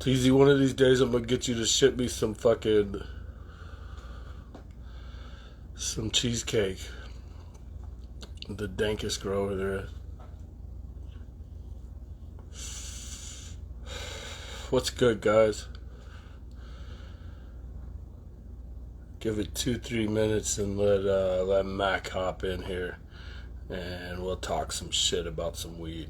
Teasy, one of these days I'm gonna get you to ship me some cheesecake. The dankest grower there. What's good, guys? Give it 2-3 minutes and let Mac hop in here, and we'll talk some shit about some weed.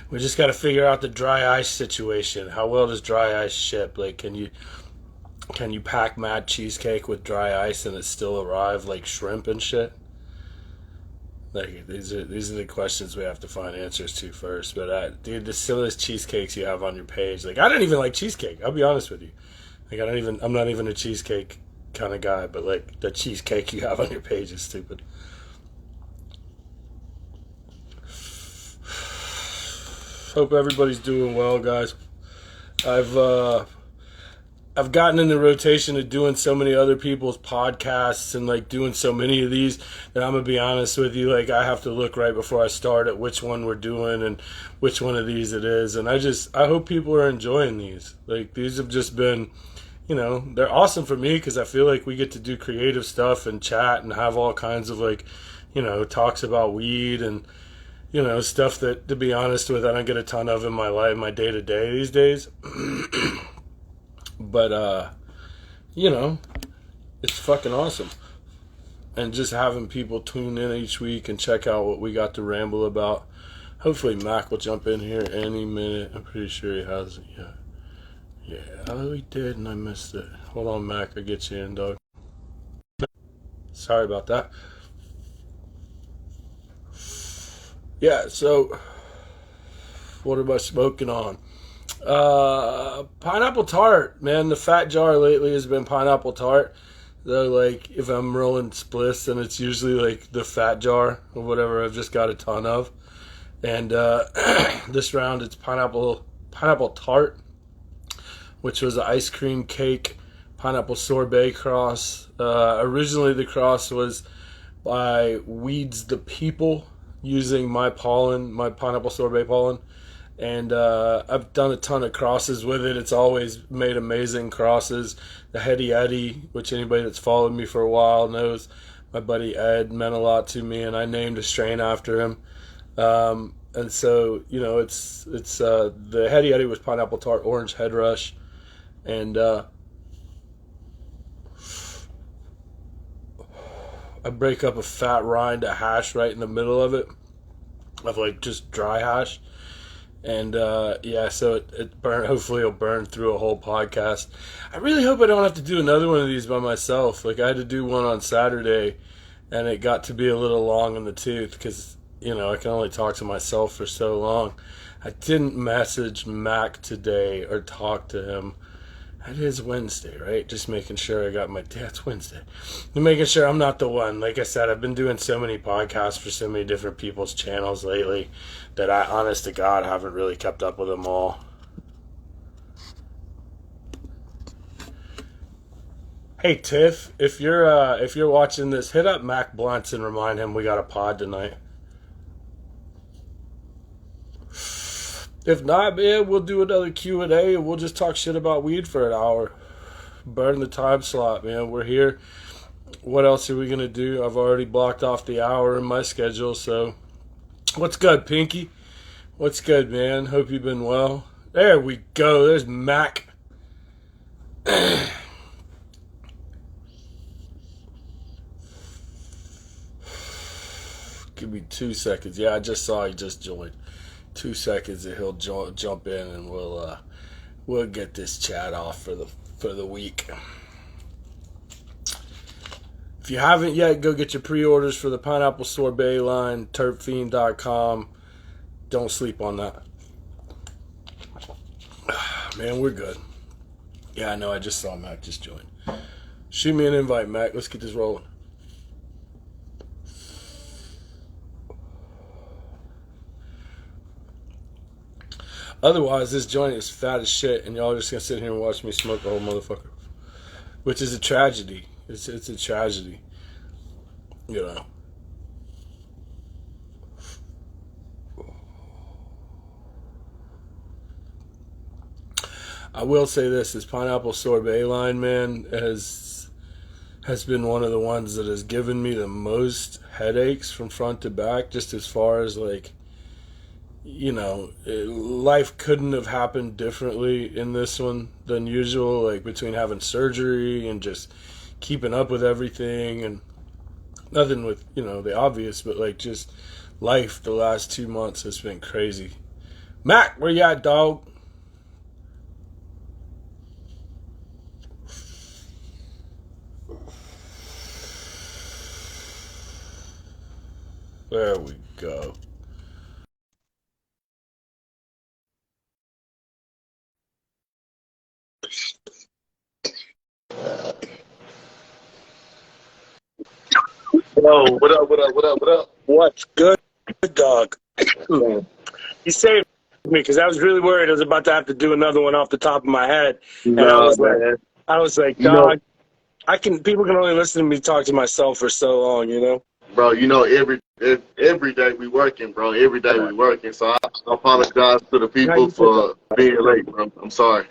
We just got to figure out the dry ice situation. How well does dry ice ship? Like, can you pack mad cheesecake with dry ice and it still arrive like shrimp and shit? Like, these are the questions we have to find answers to first. But dude, the silliest cheesecakes you have on your page. Like, I don't even like cheesecake. I'll be honest with you. Like, I'm not even a cheesecake kind of guy. But like, the cheesecake you have on your page is stupid. Hope everybody's doing well, guys. I've gotten in the rotation of doing so many other people's podcasts and like doing so many of these that I'm gonna be honest with you, like I have to look right before I start at which one we're doing and which one of these it is. And I hope people are enjoying these. Like, these have just been, they're awesome for me because I feel like we get to do creative stuff and chat and have all kinds of like, talks about weed and stuff that, to be honest with, I don't get a ton of in my life, my day to day these days. But, it's fucking awesome. And just having people tune in each week and check out what we got to ramble about. Hopefully Mac will jump in here any minute. I'm pretty sure he hasn't yet. Yeah, oh, he did, and I missed it. Hold on, Mac, I'll get you in, dog. Sorry about that. Yeah, so what am I smoking on? Pineapple tart, man. The fat jar lately has been pineapple tart. Though, like, if I'm rolling spliffs, then it's usually like the fat jar or whatever I've just got a ton of. And this round it's pineapple tart, which was an ice cream cake pineapple sorbet cross. Originally the cross was by Weeds the People, using my pineapple sorbet pollen, and I've done a ton of crosses with it. It's always made amazing crosses. The Hetty Eddy, which anybody that's followed me for a while knows, my buddy Ed meant a lot to me, and I named a strain after him. And so, it's the Hetty Eddy was pineapple tart orange head rush, and I break up a fat rind of hash right in the middle of it, of like just dry hash. And so it burn. Hopefully it'll burn through a whole podcast. I really hope I don't have to do another one of these by myself. Like, I had to do one on Saturday, and it got to be a little long in the tooth because, I can only talk to myself for so long. I didn't message Mac today or talk to him. It is Wednesday, right? Just making sure I got it's Wednesday. I'm making sure I'm not the one. Like I said, I've been doing so many podcasts for so many different people's channels lately that I, honest to God, haven't really kept up with them all. Hey, Tiff, if you're watching this, hit up Mac Blunts and remind him we got a pod tonight. If not, man, we'll do another Q&A and we'll just talk shit about weed for an hour. Burn the time slot, man. We're here. What else are we going to do? I've already blocked off the hour in my schedule, so. What's good, Pinky? What's good, man? Hope you've been well. There we go. There's Mac. Give me 2 seconds. Yeah, I just saw he just joined. 2 seconds and he'll jump in and we'll get this chat off for the week. If you haven't yet, go get your pre-orders for the pineapple sorbet line, terpfiend.com. Don't sleep on that. Man, we're good. Yeah, I know. I just saw Mac just join. Shoot me an invite, Mac. Let's get this rolling. Otherwise, this joint is fat as shit, and y'all are just gonna sit here and watch me smoke the whole motherfucker, which is a tragedy. It's a tragedy, I will say this pineapple sorbet line, man, has been one of the ones that has given me the most headaches from front to back, just as far as like, life couldn't have happened differently in this one than usual, like between having surgery and just keeping up with everything, and nothing with, the obvious, but like just life the last 2 months has been crazy. Mac, where you at, dog? There we go. Yo, what up, what up, what up, what up? What's good, dog? You saved me because I was really worried I was about to have to do another one off the top of my head, and I Nah, was man. like, You know, dog, people can only listen to me talk to myself for so long, you know. bro, every day we working, bro. Every day we working. So I apologize to the How people you doing, dog? for being late, bro. I'm sorry.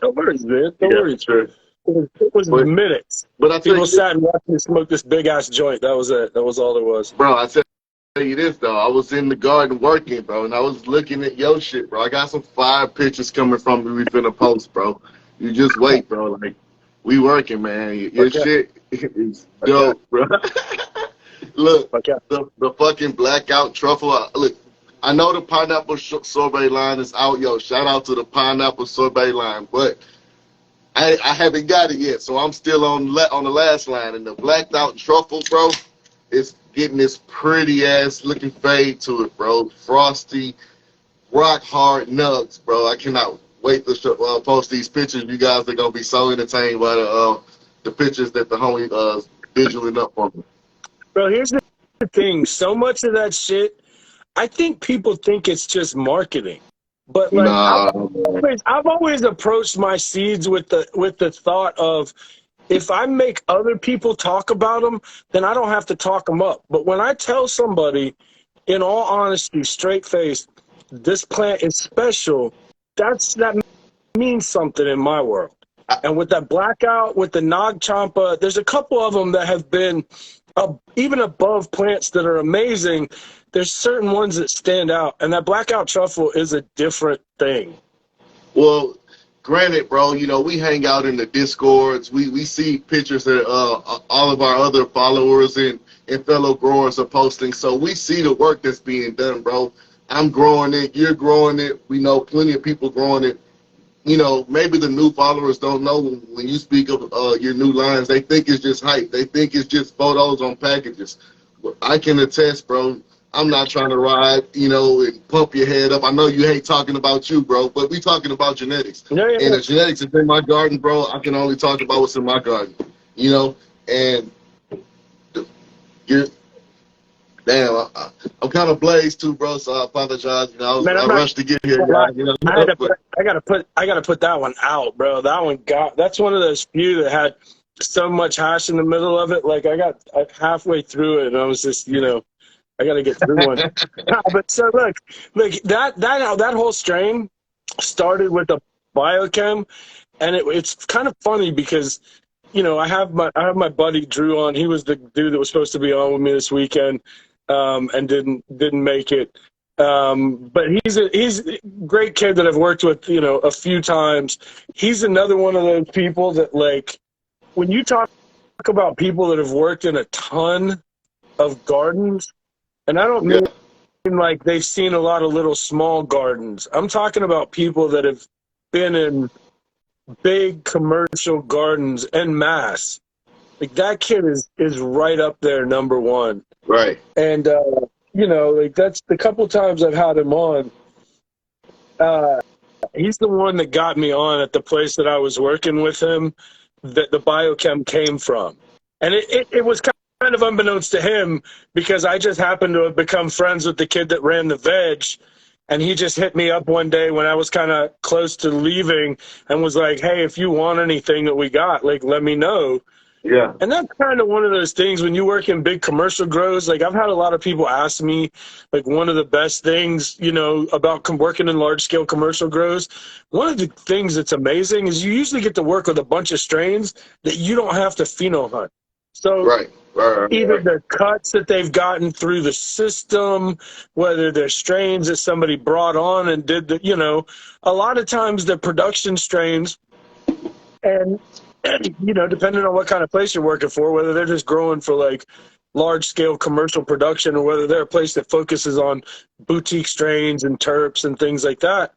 No worries, man. No Yeah, worries. sure. It was But minutes. but I tell People you this, sat and watched me smoke this big ass joint. That was it. That was all there was. bro. I tell you this though. I was in the garden working, bro, and I was looking at your shit, bro. I got some fire pictures coming from me. We finna post, bro. You just wait, bro. Like we working, man. Your Okay. shit is Okay. dope, bro. Look, Okay. the fucking blackout truffle. Look, I know the pineapple sorbet line is out, yo. Shout out to the pineapple sorbet line, but I haven't got it yet, so I'm still on the last line. And the blacked out truffle, bro, is getting this pretty ass looking fade to it, bro. Frosty, rock hard nugs, bro. I cannot wait to post these pictures. You guys are gonna be so entertained by the pictures that the homie visualing up for me. Bro, here's the thing. So much of that shit, I think people think it's just marketing. But like Nah, I've always approached my seeds with the thought of, if I make other people talk about them, then I don't have to talk them up. But when I tell somebody, in all honesty, straight faced, this plant is special, that means something in my world. And with that blackout, with the Nag Champa, there's a couple of them that have been even above plants that are amazing. There's certain ones that stand out, and that blackout truffle is a different thing. well, granted, bro, we hang out in the discords. We see pictures that all of our other followers and fellow growers are posting. So we see the work that's being done, bro. I'm growing it. You're growing it. We know plenty of people growing it. Maybe the new followers don't know when you speak of your new lines, they think it's just hype. They think it's just photos on packages. But I can attest, bro. I'm not trying to ride, and pump your head up. I know you hate talking about you, bro, but we talking about genetics. Yeah, And yeah. the genetics is in my garden, bro. I can only talk about what's in my garden, and you're, damn, I'm kind of blazed too, bro. So I apologize. Man, I I'm not rushed to get here, gonna lie. guys. I gotta put that one out, bro. That's one of those few that had so much hash in the middle of it. Like I got halfway through it, and I was just, I gotta get through one. But so look, that whole strain started with a biochem, and it's kind of funny because, I have my buddy Drew on. He was the dude that was supposed to be on with me this weekend, and didn't make it. But he's a great kid that I've worked with, a few times. He's another one of those people that, like, when you talk about people that have worked in a ton of gardens, and I don't Yeah, mean like they've seen a lot of little small gardens. I'm talking about people that have been in big commercial gardens en masse. Like that kid is right up there, number one. right. And like that's the couple times I've had him on. He's the one that got me on at the place that I was working with him, that the biochem came from. And it was kind of unbeknownst to him, because I just happened to have become friends with the kid that ran the veg. And he just hit me up one day when I was kind of close to leaving and was like, hey, if you want anything that we got, like, let me know. Yeah. And that's kind of one of those things when you work in big commercial grows. Like I've had a lot of people ask me, like one of the best things, about working in large scale commercial grows. One of the things that's amazing is you usually get to work with a bunch of strains that you don't have to pheno hunt. So Right. Right. either Right. the cuts that they've gotten through the system, whether they're strains that somebody brought on and did a lot of times the production strains and, depending on what kind of place you're working for, whether they're just growing for like large scale commercial production or whether they're a place that focuses on boutique strains and terps and things like that.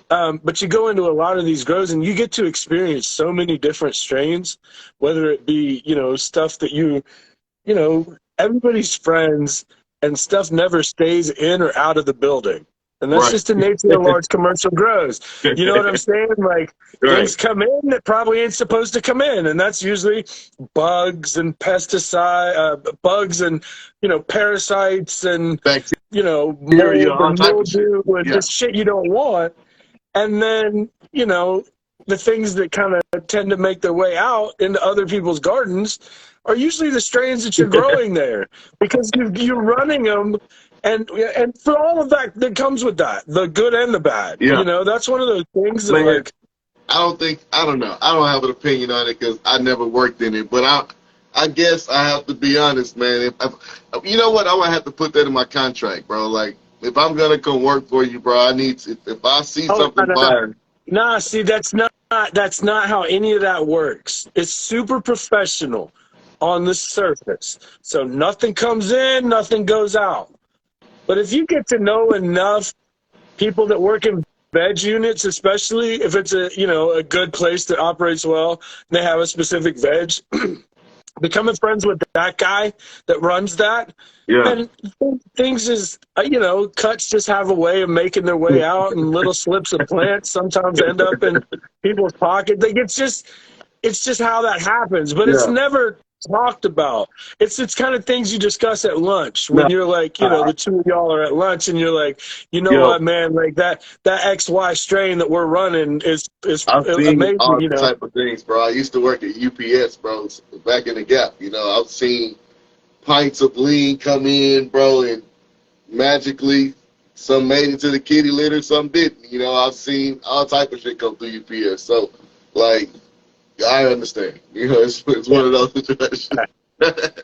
But you go into a lot of these grows and you get to experience so many different strains, whether it be, stuff that everybody's friends and stuff never stays in or out of the building. And that's Right. just the nature of large commercial grows. You know what I'm saying? Like things Right. come in that probably ain't supposed to come in. And that's usually bugs and bugs and, parasites and, Bacteria, mold all and type of shit. mildew and Yeah. just shit you don't want. And then, the things that kind of tend to make their way out into other people's gardens are usually the strains that you're growing there because you're running them. And for all of that that comes with that, the good and the bad, Yeah. that's one of those things that Man, like, I don't know. I don't have an opinion on it because I never worked in it. But I guess I have to be honest, man. You know what? I'm gonna have to put that in my contract, bro. Like, if I'm gonna come work for you, bro, I need to. If I see oh, something fire, nah, see, that's not how any of that works. It's super professional on the surface. So nothing comes in, nothing goes out. But if you get to know enough people that work in veg units, especially if it's a good place that operates well, and they have a specific veg, becoming friends with that guy that runs that, yeah, and things is cuts just have a way of making their way out, and little slips of plants sometimes end up in people's pockets. Like it's just how that happens, but it's yeah. never talked about. It's kind of things you discuss at lunch when No, you're like, the two of y'all are at lunch and you're like, you know yo, what, man, like that XY strain that we're running is I've seen amazing, all type of things, bro. I used to work at UPS, bro, back in the Gap. I've seen pints of lean come in, bro, and magically some made it to the kitty litter, some didn't. I've seen all type of shit come through UPS. So, like, I understand. It's one of those situations.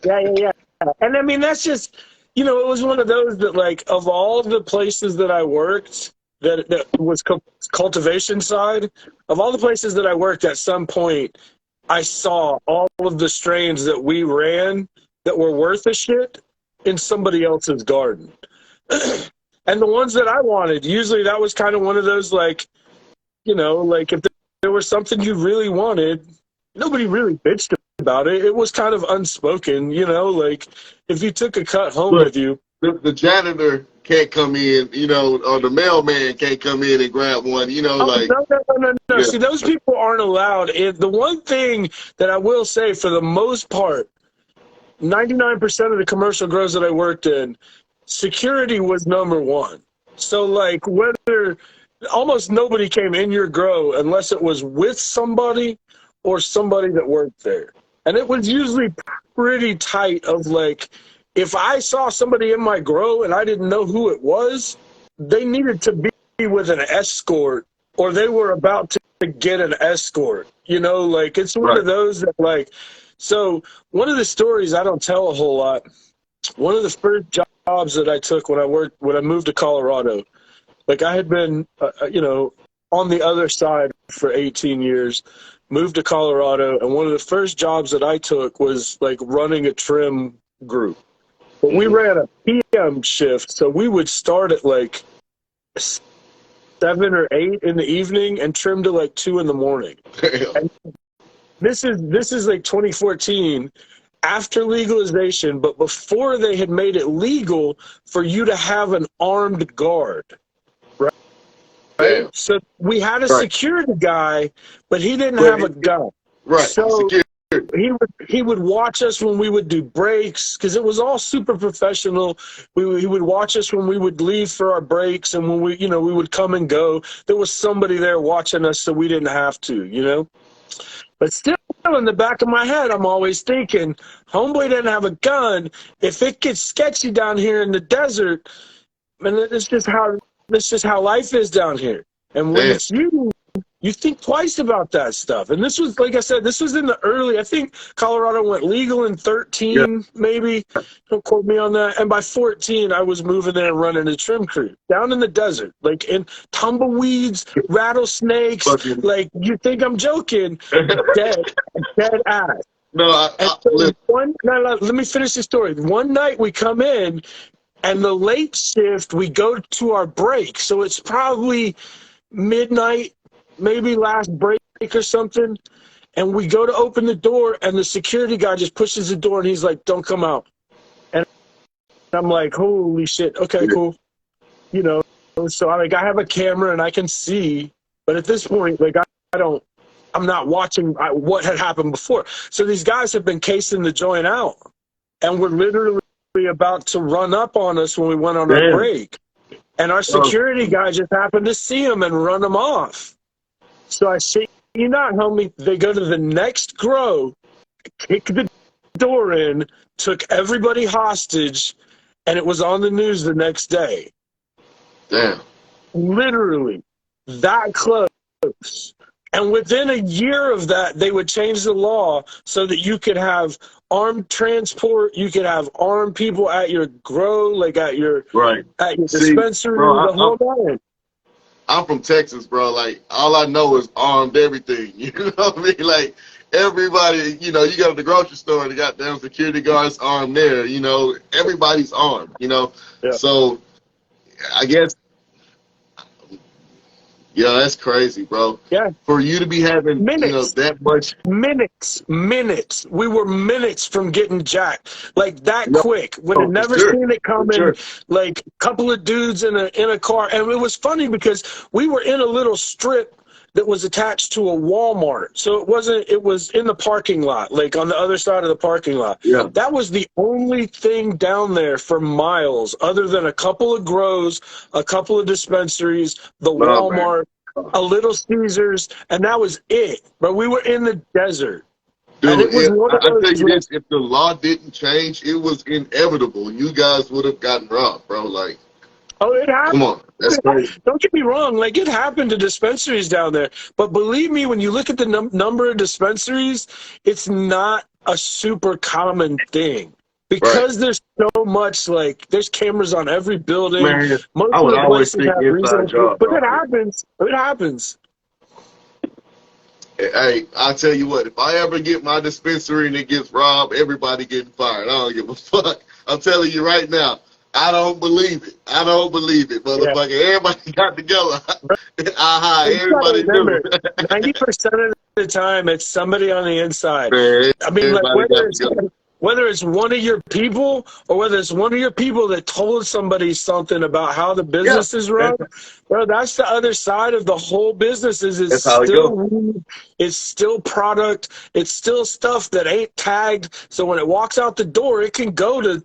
Yeah. And I mean, that's just, it was one of those that, like, of all the places that I worked that was cultivation side, of all the places that I worked at some point, I saw all of the strains that we ran that were worth a shit in somebody else's garden. And the ones that I wanted, usually that was kind of one of those, like, like if there was something you really wanted, nobody really bitched about it. It was kind of unspoken, like if you took a cut home But with you. the janitor can't come in, or the mailman can't come in and grab one, Oh, like, no. yeah, See, those people aren't allowed. The one thing that I will say, for the most part, 99% of the commercial grows that I worked in, security was number one. So, like, whether almost nobody came in your grow unless it was with somebody or somebody that worked there. And it was usually pretty tight of, like, if I saw somebody in my grow and I didn't know who it was, they needed to be with an escort or they were about to get an escort. Like, it's one right. of those that, like, so one of the stories I don't tell a whole lot, one of the first jobs that I took when I moved to Colorado, like I had been, on the other side for 18 years, moved to Colorado, and one of the first jobs that I took was like running a trim group. But we Mm-hmm. ran a PM shift, so we would start at like 7 or 8 in the evening and trim to like 2 in the morning. And this is like 2014, after legalization, but before they had made it legal for you to have an armed guard. Right? Damn. So we had a Right. security guy, but he didn't But have a gun. right. So Security. he would watch us when we would do breaks because it was all super professional. He would watch us when we would leave for our breaks and when we would come and go. There was somebody there watching us so we didn't have to. But still, in the back of my head, I'm always thinking, homeboy didn't have a gun. If it gets sketchy down here in the desert, and it's just how life is down here. And when Damn. it's you think twice about that stuff. And this was, like I said, this was in the early, I think Colorado went legal in 13, maybe. Don't quote me on that. And by 14, I was moving there and running a trim crew down in the desert, like in tumbleweeds, rattlesnakes. Like, you think I'm joking? Dead ass. No, Let me finish the story. One night we come in, and the late shift, we go to our break. So it's probably midnight, maybe last break or something. And we go to open the door, and the security guy just pushes the door, and he's like, don't come out. And I'm like, holy shit. Okay, cool. You know, so I have a camera, and I can see. But at this point, like, I'm not watching what had happened before. So these guys have been casing the joint out, and we're literally about to run up on us when we went on our break. And our security guy just happened to see him and run him off. So I say, you not, homie. They go to the next grow, kick the door in, took everybody hostage, and it was on the news the next day. Damn. Literally, that close. And within a year of that, they would change the law so that you could have armed transport, you could have armed people at your grow, like at your dispensary, bro, the whole nine. I'm from Texas, bro. Like, all I know is armed everything. You know what I mean? Like, everybody, you know, you go to the grocery store and the goddamn security guards armed there. You know, everybody's armed, you know? Yeah. So, I guess, yeah, that's crazy, bro. Yeah. For you to be having, minutes. You know, that much. Minutes. We were minutes from getting jacked. Like, that quick. Would have never seen it coming. Like, a couple of dudes in a car. And it was funny because we were in a little strip that was attached to a Walmart. So it was in the parking lot, like on the other side of the parking lot. Yeah. That was the only thing down there for miles, other than a couple of grows, a couple of dispensaries, the Walmart, a Little Caesars, and that was it. But we were in the desert. Dude, and it was I tell you this, if the law didn't change, it was inevitable. You guys would have gotten robbed, bro. Like, oh, it happened. Come on, that's crazy. Don't get me wrong. Like, it happened to dispensaries down there. But believe me, when you look at the number of dispensaries, it's not a super common thing. Because there's so much, like, there's cameras on every building. Man, most I of would the always places think have inside job, but bro. it happens. It happens. Hey, I'll tell you what, if I ever get my dispensary and it gets robbed, everybody getting fired. I don't give a fuck. I'm telling you right now, I don't believe it. I don't believe it, motherfucker. Yeah. Everybody got together. Everybody knew. 90% of the time, it's somebody on the inside. Man, I mean, like, whether it's one of your people or whether it's one of your people that told somebody something about how the business is run, bro, that's the other side of the whole business. It's still weed, it's still product, it's still stuff that ain't tagged. So when it walks out the door, it can go to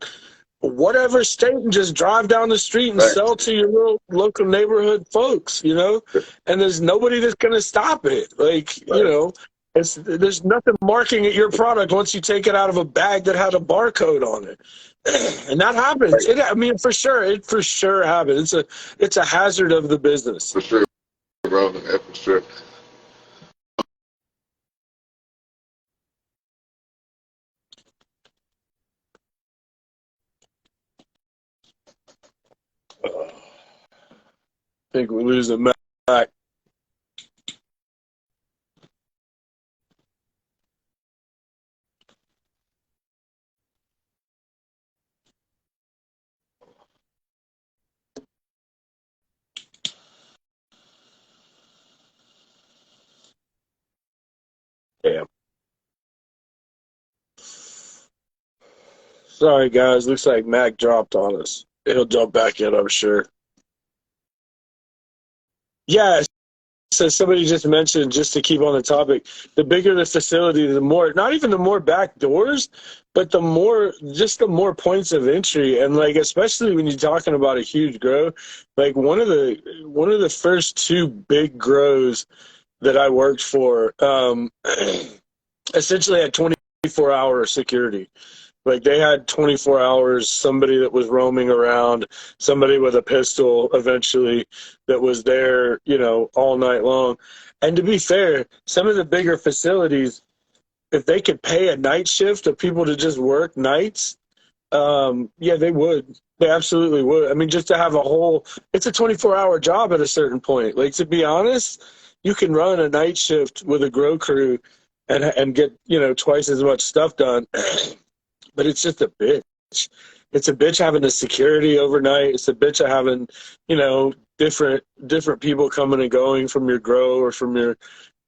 whatever state and just drive down the street and sell to your little local neighborhood folks, you know? And there's nobody that's going to stop it. Like, you know, there's nothing marking at your product once you take it out of a bag that had a barcode on it. And that happens. I mean, for sure, it for sure happens. It's a hazard of the business. For sure, bro. Yeah, for sure. I think we're losing Mac. Damn. Sorry, guys. Looks like Mac dropped on us. He'll jump back in, I'm sure. Yeah, so somebody just mentioned, just to keep on the topic, the bigger the facility, the more, not even the more back doors, but the more points of entry. And like, especially when you're talking about a huge grow, like one of the first two big grows that I worked for, essentially had 24-hour security. Like they had 24 hours, somebody that was roaming around, somebody with a pistol eventually that was there, you know, all night long. And to be fair, some of the bigger facilities, if they could pay a night shift of people to just work nights, yeah, they would. They absolutely would. I mean, just to have a whole, it's a 24-hour job at a certain point. Like, to be honest, you can run a night shift with a grow crew and get, you know, twice as much stuff done. But it's just a bitch. It's a bitch having the security overnight. It's a bitch of having, you know, different people coming and going from your grow or from your,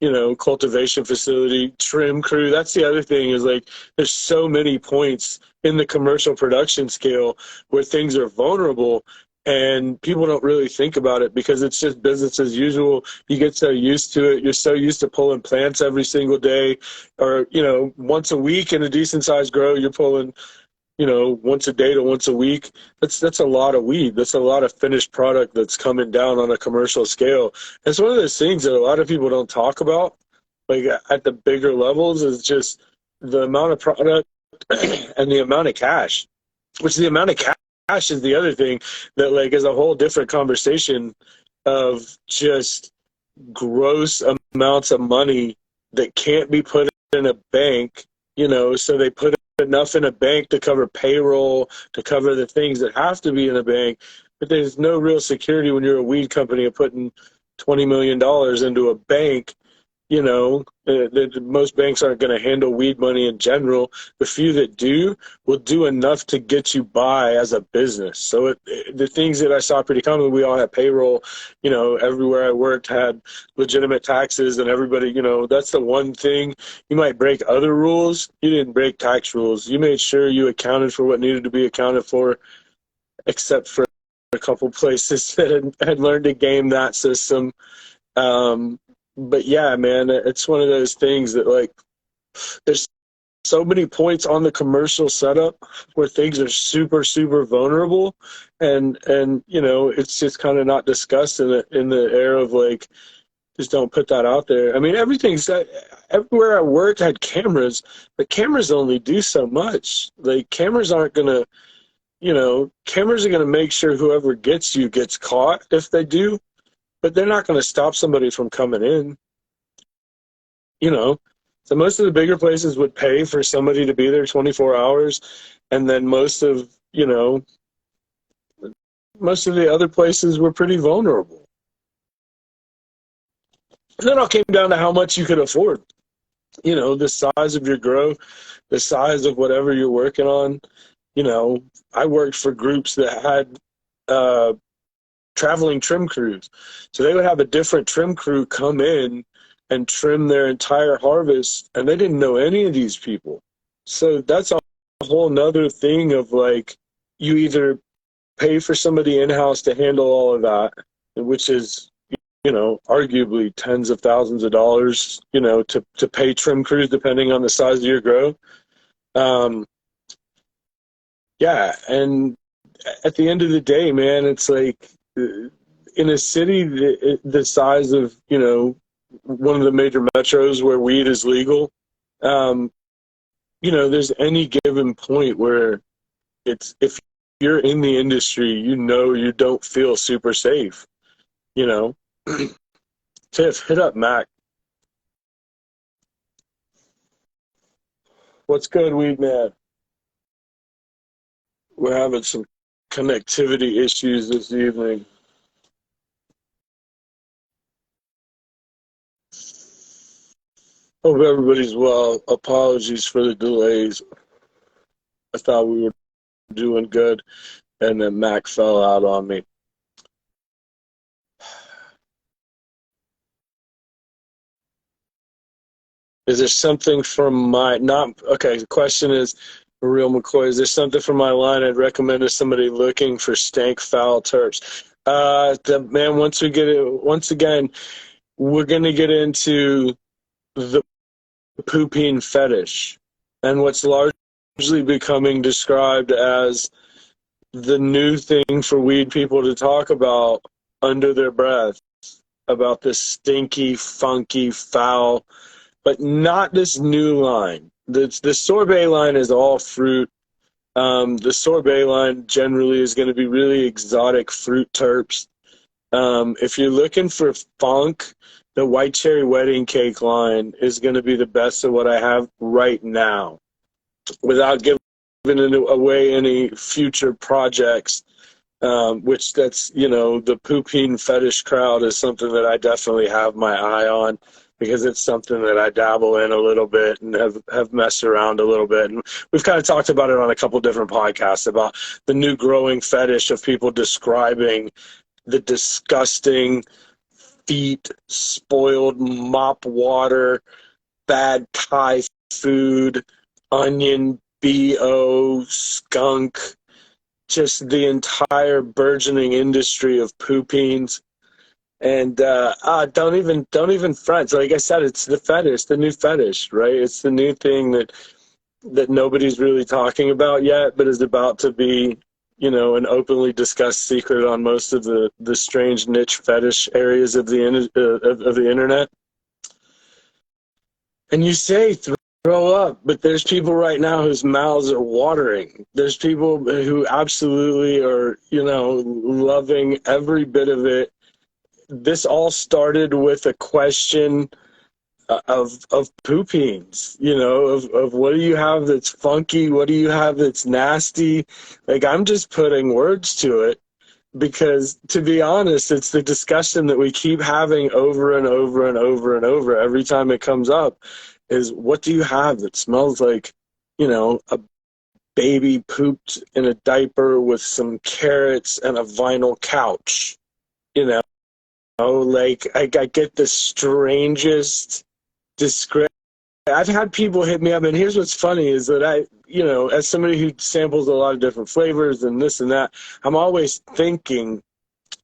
you know, cultivation facility, trim crew. That's the other thing is like there's so many points in the commercial production scale where things are vulnerable and people don't really think about it because it's just business as usual. You get so used to it. You're so used to pulling plants every single day or, you know, once a week in a decent sized grow, you're pulling, you know, once a day to once a week. That's a lot of weed. That's a lot of finished product that's coming down on a commercial scale. It's one of those things that a lot of people don't talk about, like at the bigger levels, is just the amount of product and the amount of cash, which the amount of cash is the other thing that like is a whole different conversation of just gross amounts of money that can't be put in a bank, you know, so they put enough in a bank to cover payroll, to cover the things that have to be in a bank, but there's no real security when you're a weed company of putting $20 million into a bank. You know, most banks aren't going to handle weed money in general. The few that do will do enough to get you by as a business. So the things that I saw pretty common, we all had payroll. You know, everywhere I worked had legitimate taxes, and everybody, you know, that's the one thing. You might break other rules. You didn't break tax rules. You made sure you accounted for what needed to be accounted for, except for a couple places that had learned to game that system. But yeah, man, it's one of those things that like there's so many points on the commercial setup where things are super, super vulnerable, and you know it's just kind of not discussed in the air of like just don't put that out there. I mean, everywhere I worked had cameras, but cameras only do so much. Like cameras aren't gonna, you know, cameras are gonna make sure whoever gets you gets caught if they do, but they're not gonna stop somebody from coming in. You know, so most of the bigger places would pay for somebody to be there 24 hours, and then most of, you know, most of the other places were pretty vulnerable. And then it all came down to how much you could afford. You know, the size of your grow, the size of whatever you're working on. You know, I worked for groups that had traveling trim crews. So they would have a different trim crew come in and trim their entire harvest, and they didn't know any of these people. So that's a whole nother thing of like, you either pay for somebody in-house to handle all of that, which is, you know, arguably tens of thousands of dollars, you know, to pay trim crews depending on the size of your grow. Yeah, and at the end of the day, man, it's like in a city the size of, you know, one of the major metros where weed is legal, you know, there's any given point where it's, if you're in the industry, you know, you don't feel super safe, you know. Tiff, hit up Mac. What's good, weed man? We're having some connectivity issues this evening. Hope everybody's well. Apologies for the delays. I thought we were doing good, and then Mac fell out on me. Is there something from my, not, okay, the question is, Real McCoy, is there something from my line I'd recommend to somebody looking for stank foul terps? Man, once we get it, once again, we're going to get into the pooping fetish and what's largely becoming described as the new thing for weed people to talk about under their breath, about this stinky, funky, foul but not this new line. The sorbet line is all fruit. The sorbet line generally is going to be really exotic fruit terps. If you're looking for funk, the white cherry wedding cake line is going to be the best of what I have right now, without giving away any future projects. Which that's, the pooping fetish crowd is something that I definitely have my eye on, because it's something that I dabble in a little bit and have messed around a little bit. And we've kind of talked about it on a couple different podcasts about the new growing fetish of people describing the disgusting feet, spoiled mop water, bad Thai food, onion, BO, skunk, just the entire burgeoning industry of poopings. And don't even front. So like I said, it's the fetish, the new fetish, right? It's the new thing that nobody's really talking about yet, but is about to be, an openly discussed secret on most of the strange niche fetish areas of the internet. And you say throw up, but there's people right now whose mouths are watering. There's people who absolutely are, loving every bit of it. This all started with a question of poopings, of what do you have that's funky? What do you have that's nasty? Like, I'm just putting words to it because, to be honest, it's the discussion that we keep having over and over and over and over every time it comes up is, what do you have that smells like, a baby pooped in a diaper with some carrots and a vinyl couch, like I get the strangest description. I've had people hit me up, and here's what's funny is that I, as somebody who samples a lot of different flavors and this and that, I'm always thinking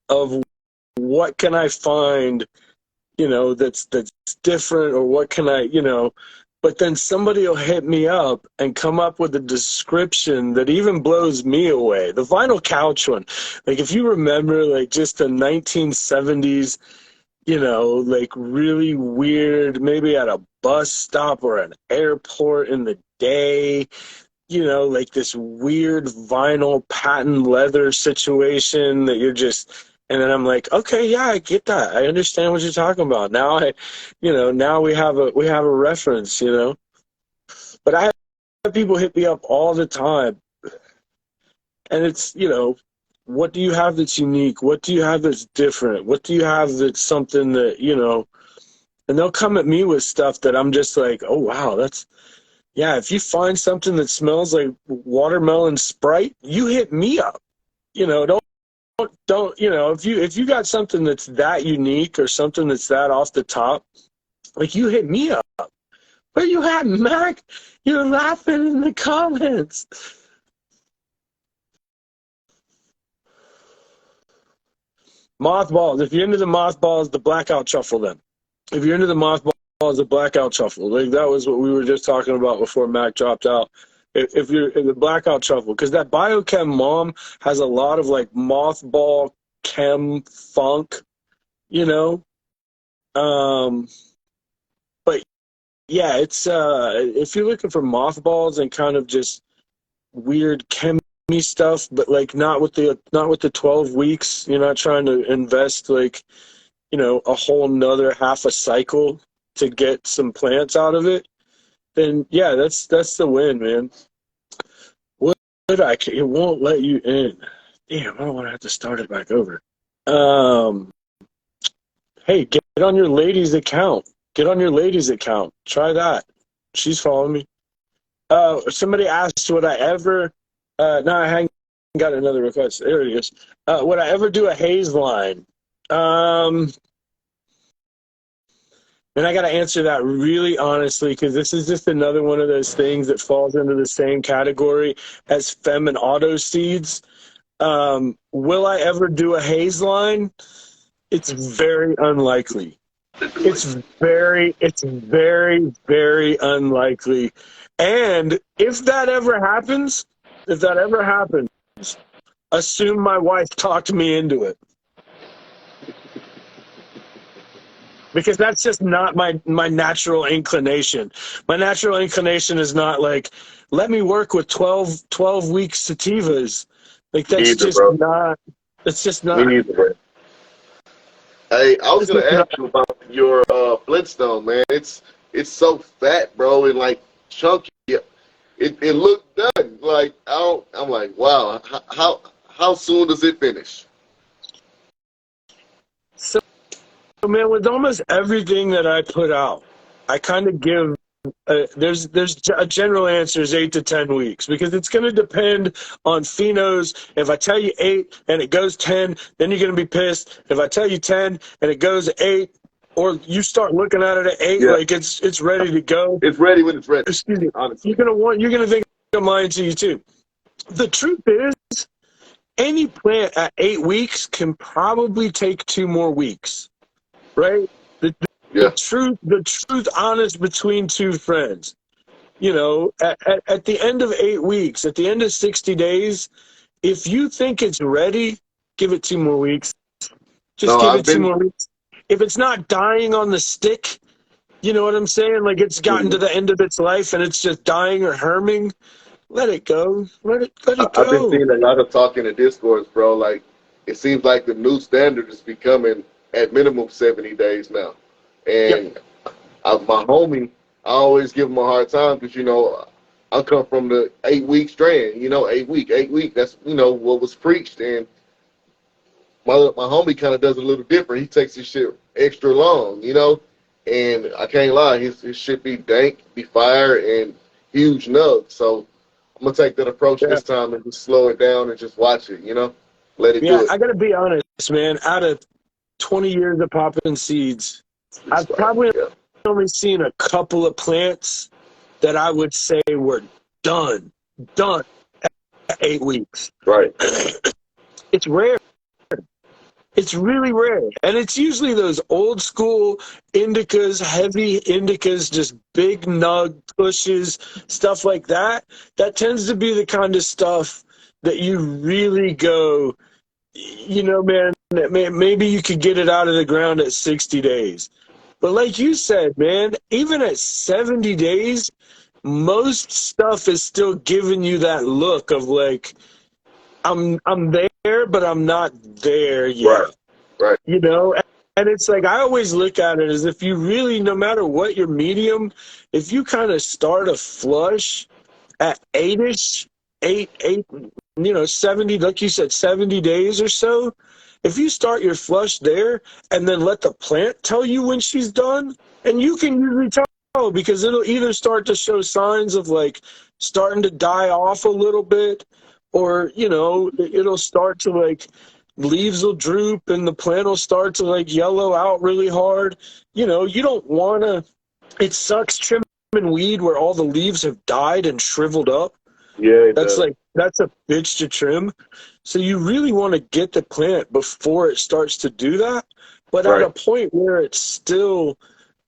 of what can I find, that's different, or what can I, but then somebody will hit me up and come up with a description that even blows me away. The vinyl couch one, like if you remember, like just the 1970s, like really weird, maybe at a bus stop or an airport in the day, like this weird vinyl patent leather situation that you're just, and then I'm like, okay, yeah, I get that. I understand what you're talking about. Now now we have a reference, but I have people hit me up all the time, and it's, what do you have that's unique? What do you have that's different? What do you have that's something that, and they'll come at me with stuff that I'm just like, oh, wow, yeah, if you find something that smells like watermelon Sprite, you hit me up. Don't, if you got something that's that unique or something that's that off the top, like, you hit me up. Where you at, Mac? You're laughing in the comments. Mothballs. If you're into the mothballs, the blackout truffle then. If you're into the mothballs, the blackout truffle. Like, that was what we were just talking about before Mac dropped out. If you're in the blackout truffle, because that biochem mom has a lot of like mothball chem funk, but yeah, it's if you're looking for mothballs and kind of just weird chemi stuff, but like not with the 12 weeks. You're not trying to invest like, a whole nother half a cycle to get some plants out of it. Then yeah, that's the win, man. It won't let you in. Damn, I don't want to have to start it back over. Hey, get on your lady's account. Try that. She's following me. Somebody asked, would I ever, no, I haven't got another request. There it is. Would I ever do a haze line? And I got to answer that really honestly, because this is just another one of those things that falls into the same category as Fem and Auto Seeds. Will I ever do a haze line? It's very unlikely. It's very, very unlikely. And if that ever happens, assume my wife talked me into it. because that's just not my natural inclination. My natural inclination is not like, let me work with 12 week sativas. Like Me that's neither, just bro. not. It's just Me not. neither, bro. Hey, I was It's gonna just ask not. you about your Flintstone, man. It's so fat, bro, and like chunky. It looked done. Like I'm like, wow. How soon does it finish? So man, with almost everything that I put out, I kind of give. There's a general answer is 8 to 10 weeks because it's going to depend on phenos. If I tell you 8 and it goes 10, then you're going to be pissed. If I tell you 10 and it goes 8, or you start looking at it at 8, Yeah, like it's ready to go. it's ready when it's ready. Excuse me. Honestly, You're gonna think I'm lying to you too. The truth is, any plant at 8 weeks can probably take 2 more weeks, right? The, yeah. the truth, honest between two friends. You know, at the end of 8 weeks, at the end of 60 days, if you think it's ready, give it 2 more weeks. Just No, give I've it two been. more weeks. If it's not dying on the stick, you know what I'm saying? Like it's gotten to the end of its life and it's just dying or herming, let it go. Let it I've been go. seeing a lot of talk in the discourse, bro. Like it seems like the new standard is becoming at minimum 70 days now, Yep. and my homie, I always give him a hard time because I come from the 8 week strand. 8 week. That's what was preached, and my homie kind of does it a little different. He takes his shit extra long, and I can't lie, his shit be dank, be fire, and huge nugs. So I'm gonna take that approach Yeah. this time and just slow it down and just watch it. Let it Yeah. do it. I got to be honest, man. Out of 20 years of popping seeds, It's I've fire. probably Yeah. only seen a couple of plants that I would say were done at 8 weeks. Right. It's rare. It's really rare. And it's usually those old school indicas, heavy indicas, just big nug pushes, stuff like that. That tends to be the kind of stuff that you really go, man, maybe you could get it out of the ground at 60 days. But like you said, man, even at 70 days, most stuff is still giving you that look of like, I'm there, but I'm not there Right. yet. Right. You know, and it's like I always look at it as if you really, no matter what your medium, if you kind of start a flush at 8ish, 8, 70, like you said, 70 days or so. If you start your flush there and then let the plant tell you when she's done, and you can usually tell because it'll either start to show signs of like starting to die off a little bit, or, it'll start to like leaves will droop and the plant will start to like yellow out really hard. You don't want to, it sucks trimming weed where all the leaves have died and shriveled up. Yeah, it That's does. like, that's a bitch to trim. So you really want to get the plant before it starts to do that. But at Right. a point where it's still,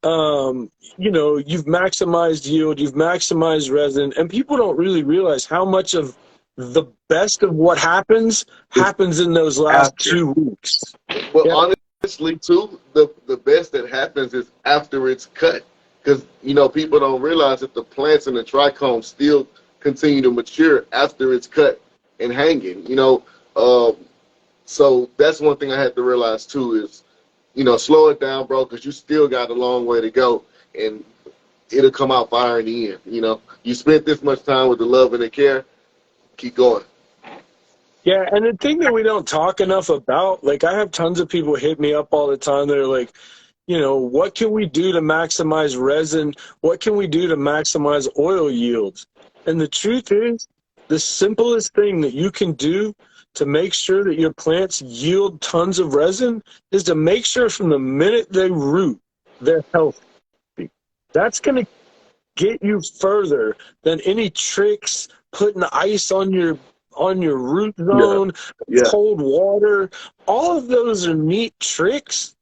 you've maximized yield, you've maximized resin, and people don't really realize how much of the best of what happens It's in those last after. 2 weeks. Well, Yeah, honestly, too, the best that happens is after it's cut, because people don't realize that the plants in the trichome still continue to mature after it's cut and hanging. So that's one thing I had to realize too is slow it down, bro, because you still got a long way to go, and it'll come out fire in the end. You spent this much time with the love and the care, keep going. yeah, and the thing that we don't talk enough about, like I have tons of people hit me up all the time that are like, what can we do to maximize resin? What can we do to maximize oil yields? And the truth is, the simplest thing that you can do to make sure that your plants yield tons of resin is to make sure from the minute they root, they're healthy. That's going to get you further than any tricks, putting ice on your root Yeah, zone, yeah, cold water. All of those are neat tricks,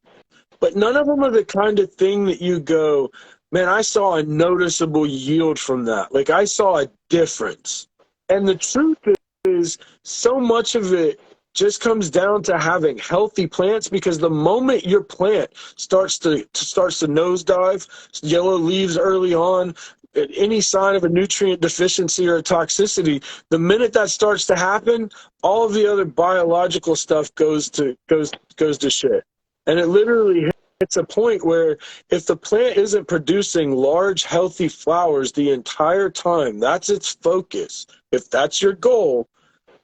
but none of them are the kind of thing that you go, man, I saw a noticeable yield from that. Like I saw a difference. And the truth is, so much of it just comes down to having healthy plants, because the moment your plant starts to nosedive, yellow leaves early on, any sign of a nutrient deficiency or a toxicity, the minute that starts to happen, all of the other biological stuff goes to shit. And it literally hits a point where if the plant isn't producing large, healthy flowers the entire time, that's its focus. If that's your goal,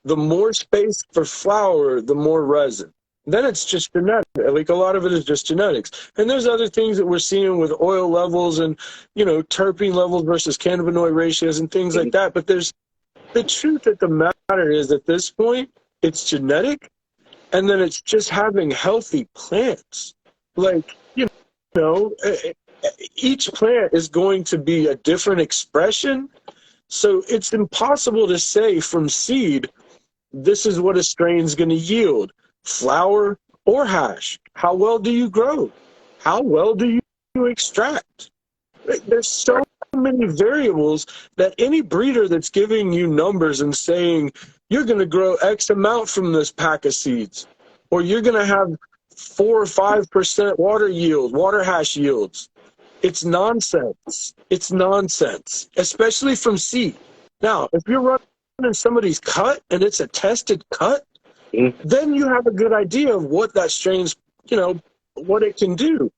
the more space for flower, the more resin. Then it's just genetic. Like, a lot of it is just genetics. And there's other things that we're seeing with oil levels and, terpene levels versus cannabinoid ratios and things like that. But there's the truth of the matter is, at this point, it's genetic, and then it's just having healthy plants. Like, each plant is going to be a different expression. So it's impossible to say from seed, this is what a strain's going to yield, flour or hash. How well do you grow? How well do you extract? There's so many variables that any breeder that's giving you numbers and saying you're going to grow X amount from this pack of seeds, or you're going to have 4 or 5% water hash yields. It's nonsense. It's nonsense, especially from seed. Now, if you're running somebody's cut and it's a tested cut, then you have a good idea of what that strain's, what it can do.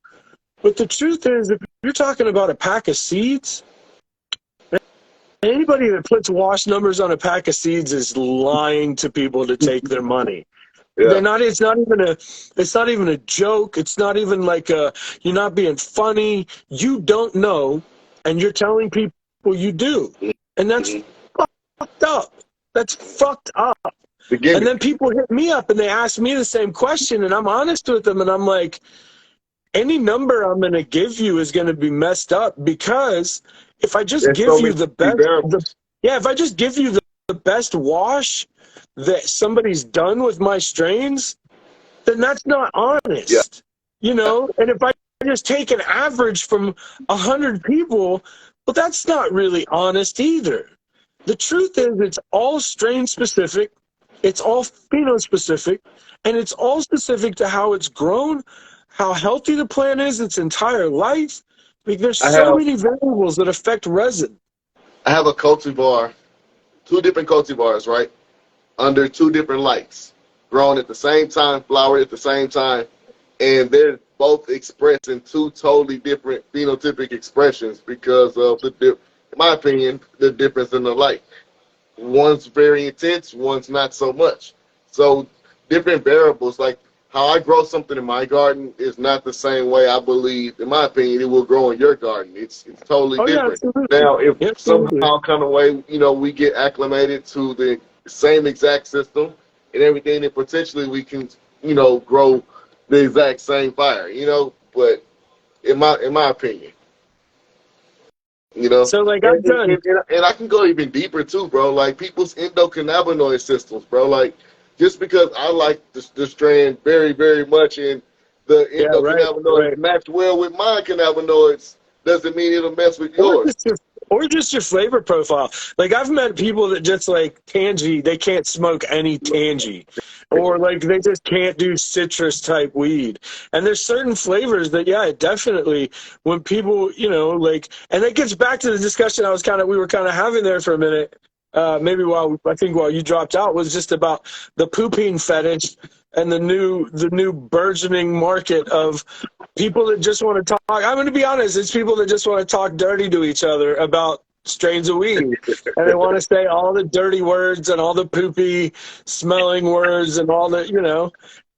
But the truth is, if you're talking about a pack of seeds, anybody that puts wash numbers on a pack of seeds is lying to people to take their money. Yeah. It's not even a joke. It's not even like you're not being funny. You don't know, and you're telling people you do. And that's fucked up. That's fucked up. And then people hit me up and they ask me the same question, and I'm honest with them, and I'm like, any number I'm going to give you is going to be messed up, because if I just give you the best, if I just give you the best wash that somebody's done with my strains, then that's not honest. Yeah. And if I just take an average from 100 people, well, that's not really honest either. The truth is, it's all strain specific, it's all pheno specific, and it's all specific to how it's grown, how healthy the plant is its entire life. Like, there's so many variables that affect resin. I have a cultivar, 2 different cultivars, right? Under 2 different lights, grown at the same time, flowered at the same time, and they're both expressed in 2 totally different phenotypic expressions because of in my opinion, the difference in the light. One's very intense, one's not so much. So different variables, like how I grow something in my garden is not the same way I believe, in my opinion, it will grow in your garden. It's totally different. Yeah, now, if somehow kind of way, we get acclimated to the same exact system and everything, and potentially we can, grow the exact same fire, but in my opinion, So, like, I'm done. And I can go even deeper too, bro. Like, people's endocannabinoid systems, bro. Like, just because I like the strain very, very much, and the endocannabinoids match well with my cannabinoids, doesn't mean it'll mess with yours. Or just your flavor profile. Like, I've met people that just like tangy, they can't smoke any tangy. Or like they just can't do citrus type weed. And there's certain flavors that, definitely when people, and it gets back to the discussion we were kind of having there for a minute. Maybe while you dropped out, was just about the pooping fetish and the new burgeoning market of people that just want to talk. I'm going to be honest, it's people that just want to talk dirty to each other about strains of weed, and they want to say all the dirty words and all the poopy smelling words and all the,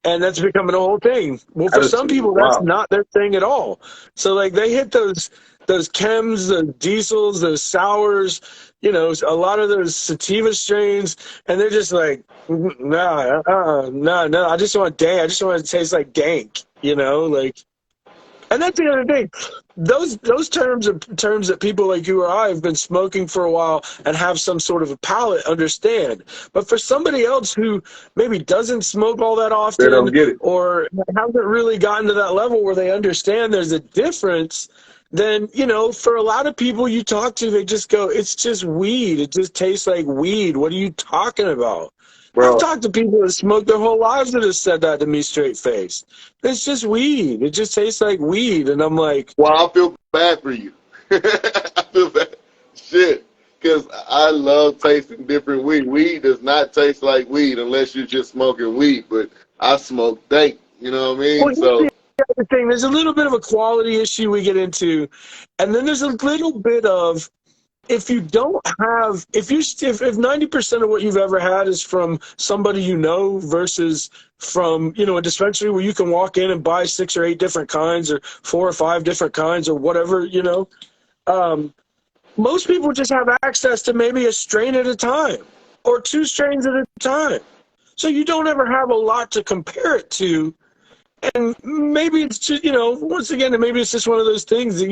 and that's becoming a whole thing. Well, for some people, that's not their thing at all. So like they hit those chems, the diesels, those sours, a lot of those sativa strains, and they're just like, no, I just want dank. I just want it to taste like dank, and that's the other thing. Those terms are terms that people like you or I have been smoking for a while and have some sort of a palate understand. But for somebody else who maybe doesn't smoke all that often, they don't get it, or hasn't really gotten to that level where they understand there's a difference, then, for a lot of people you talk to, they just go, it's just weed. It just tastes like weed. What are you talking about? I've bro. talked to people that smoked their whole lives that have said that to me straight face. It's just weed. It just tastes like weed. And I'm like, Well, I feel bad for you. I feel bad. Shit. Because I love tasting different weed. Weed does not taste like weed unless you're just smoking weed. But I smoke dank. You know what I mean? well, here's So, the other thing. There's a little bit of a quality issue we get into. And then there's a little bit of, if you don't have, if 90% of what you've ever had is from somebody you know versus from, a dispensary where you can walk in and buy 6 or 8 different kinds or 4 or 5 different kinds or whatever, most people just have access to maybe a strain at a time or 2 strains at a time. So you don't ever have a lot to compare it to. And maybe it's just, once again, maybe it's just one of those things that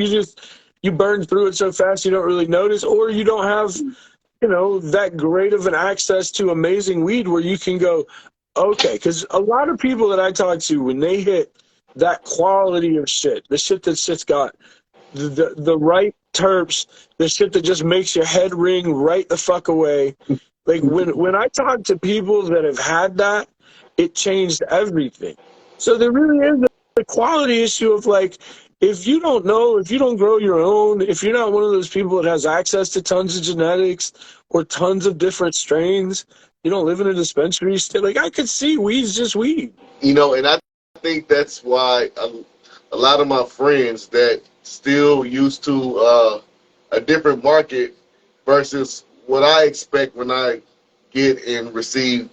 you burn through it so fast you don't really notice, or you don't have, that great of an access to amazing weed where you can go, okay, because a lot of people that I talk to, when they hit that quality of shit, the shit that's just got the right terps, the shit that just makes your head ring right the fuck away. Like when I talk to people that have had that, it changed everything. So there really is a quality issue of like, if you don't know, if you don't grow your own, if you're not one of those people that has access to tons of genetics or tons of different strains, you don't live in a dispensary still. Like I could see weed's just weed. and I think that's why a lot of my friends that still used to a different market versus what I expect when I get and receive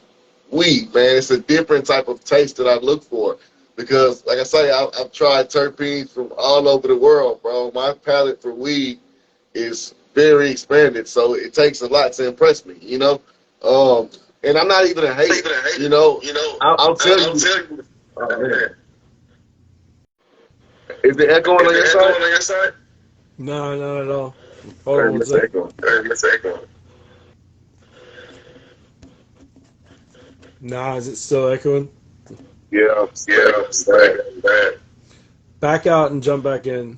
weed, man. It's a different type of taste that I look for because, like I say, I've tried terpenes from all over the world, bro. My palate for weed is very expanded, so it takes a lot to impress me, And I'm not even a hater, I'll tell you. Oh, man. Is it echoing on your side? No, not at all. Hold on one second. Nah, is it still echoing? Yeah. Back out and jump back in.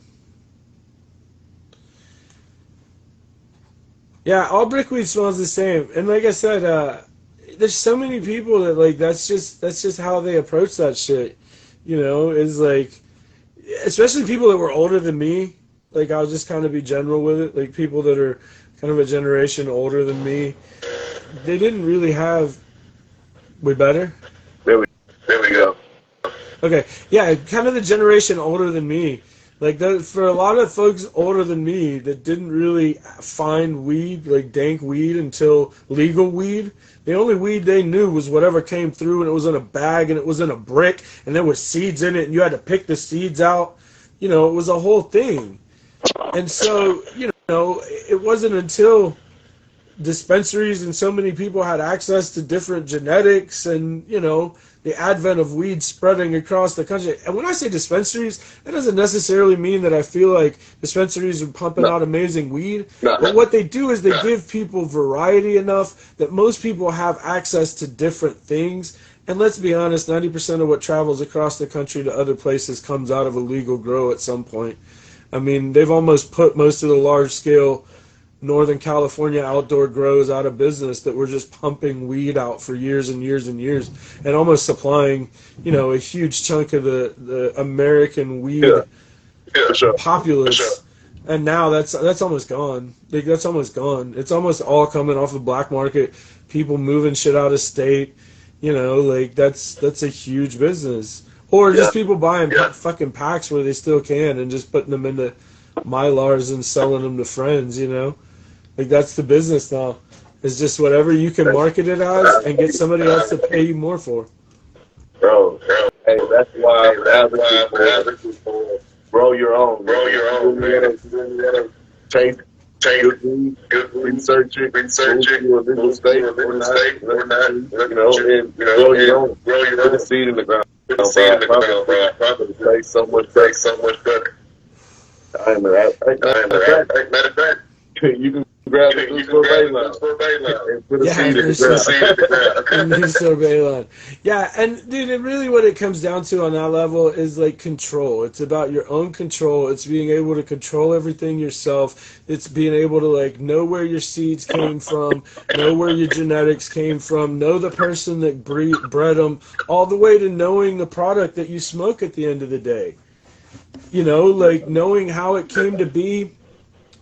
Yeah, all brickweed smells the same. And like I said, there's so many people that like that's just how they approach that shit. Is like, especially people that were older than me. Like I'll just kind of be general with it. Like people that are kind of a generation older than me, they didn't really have. We better? There we go. Okay, yeah, kind of the generation older than me. Like for a lot of folks older than me that didn't really find weed, like dank weed, until legal weed. The only weed they knew was whatever came through, and it was in a bag, and it was in a brick, and there was seeds in it, and you had to pick the seeds out. It was a whole thing. And so, it wasn't until dispensaries and so many people had access to different genetics and, the advent of weed spreading across the country. And when I say dispensaries, that doesn't necessarily mean that I feel like dispensaries are pumping out amazing weed. But what they do is they give people variety enough that most people have access to different things. And let's be honest, 90% of what travels across the country to other places comes out of a legal grow at some point. I mean, they've almost put most of the large-scale Northern California outdoor grows out of business that were just pumping weed out for years and years and years and almost supplying, a huge chunk of the American weed populace. Sure. And now that's almost gone. Like, that's almost gone. It's almost all coming off the black market, people moving shit out of state, that's a huge business. Or just people buying fucking packs where they still can and just putting them into Mylars and selling them to friends, Like, that's the business now. It's just whatever you can market it as and get somebody else to pay you more for. Bro. Hey, that's why I'm advocating for grow your own, man. Take good weed, research it, to a legal state or not, and grow your own. Put a seed in the ground. Probably taste so much better. Matter of fact, you can grab the new sorbet line and put a seed in the ground. New sorbet line. Yeah, and dude, it really what it comes down to on that level is like control. It's about your own control. It's being able to control everything yourself. It's being able to like know where your seeds came from, know where your genetics came from, know the person that bred them, all the way to knowing the product that you smoke at the end of the day. You know, like knowing how it came to be,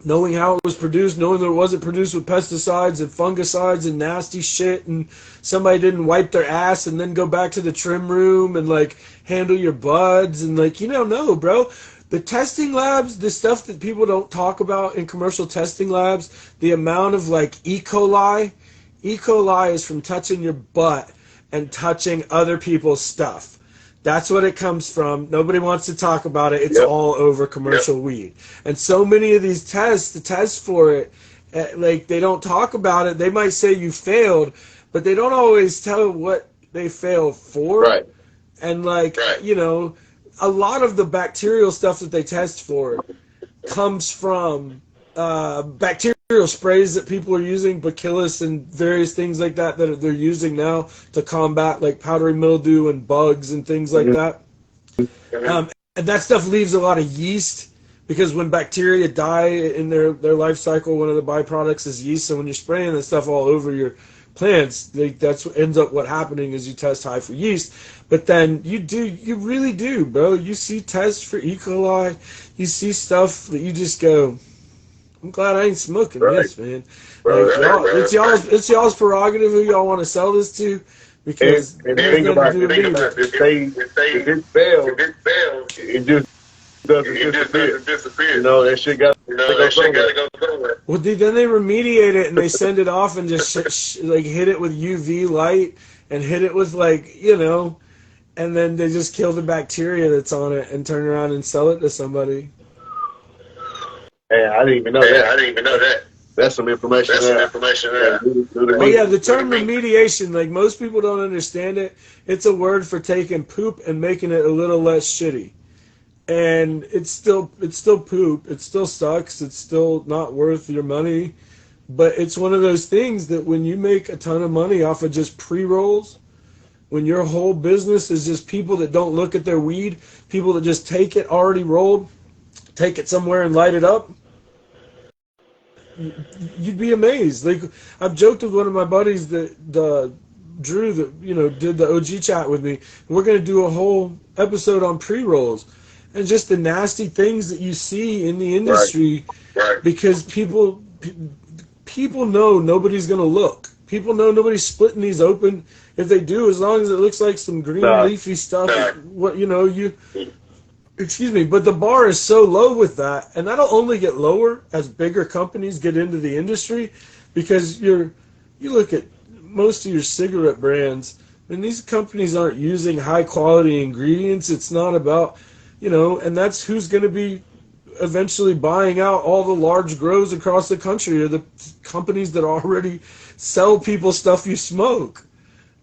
knowing how it was produced, knowing that it wasn't produced with pesticides and fungicides and nasty shit, and somebody didn't wipe their ass and then go back to the trim room and like handle your buds and like, you know, no, bro. The testing labs, the stuff that people don't talk about in commercial testing labs, the amount of like E. coli is from touching your butt and touching other people's stuff. That's what it comes from. Nobody wants to talk about it. It's all over commercial weed. And so many of these tests, the tests for it, like they don't talk about it. They might say you failed, but they don't always tell what they failed for. Right. And like, you know, a lot of the bacterial stuff that they test for comes from bacterial sprays that people are using, bacillus and various things like that that they're using now to combat like powdery mildew and bugs and things like that. And that stuff leaves a lot of yeast because when bacteria die in their life cycle, one of the byproducts is yeast. So when you're spraying that stuff all over your plants, that's what ends up what happening is you test high for yeast. But then you really do, bro. You see tests for E. coli, you see stuff that you just go, I'm glad I ain't smoking this, man. Like, it's y'all's prerogative who y'all want to sell this to, because and think about if it fails, it just doesn't disappear. You know, that shit got to go somewhere. Well, dude, then they remediate it and they send it off and just like hit it with UV light and hit it with like, you know, and then they just kill the bacteria that's on it and turn around and sell it to somebody. Yeah, I didn't even know that. That's some information there. Oh yeah, the term remediation, like most people don't understand it. It's a word for taking poop and making it a little less shitty. And it's still poop. It still sucks. It's still not worth your money. But it's one of those things that when you make a ton of money off of just pre-rolls, when your whole business is just people that don't look at their weed, people that just take it already rolled, take it somewhere and light it up, you'd be amazed. Like I've joked with one of my buddies that Drew that, you know, did the OG chat with me. We're going to do a whole episode on pre-rolls and just the nasty things that you see in the industry, because people know nobody's going to look. People know nobody's splitting these open. If they do, as long as it looks like some green leafy stuff, what, you know, excuse me, but the bar is so low with that, and that'll only get lower as bigger companies get into the industry, because you look at most of your cigarette brands, and these companies aren't using high quality ingredients. It's not about, you know, and that's who's going to be eventually buying out all the large grows across the country, are the companies that already sell people stuff you smoke.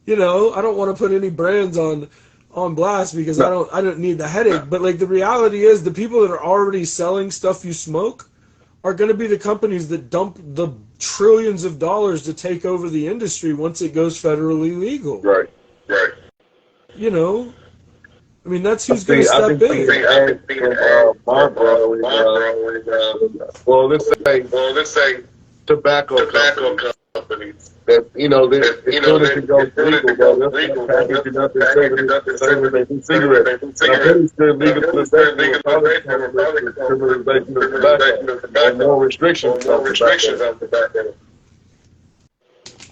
You know, I don't want to put any brands on blast because I don't need the headache, but like the reality is the people that are already selling stuff you smoke are going to be the companies that dump the trillions of dollars to take over the industry once it goes federally legal. Right. You know, I mean, that's who's going to step in. Well, let's say tobacco companies. That, you know, as soon as it goes legal, they're packaging up and serving it same way they do cigarettes. I'm pretty sure legalization of tobacco and more restrictions on tobacco.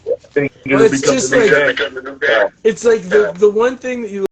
Well, it's just like, it's like the one thing that you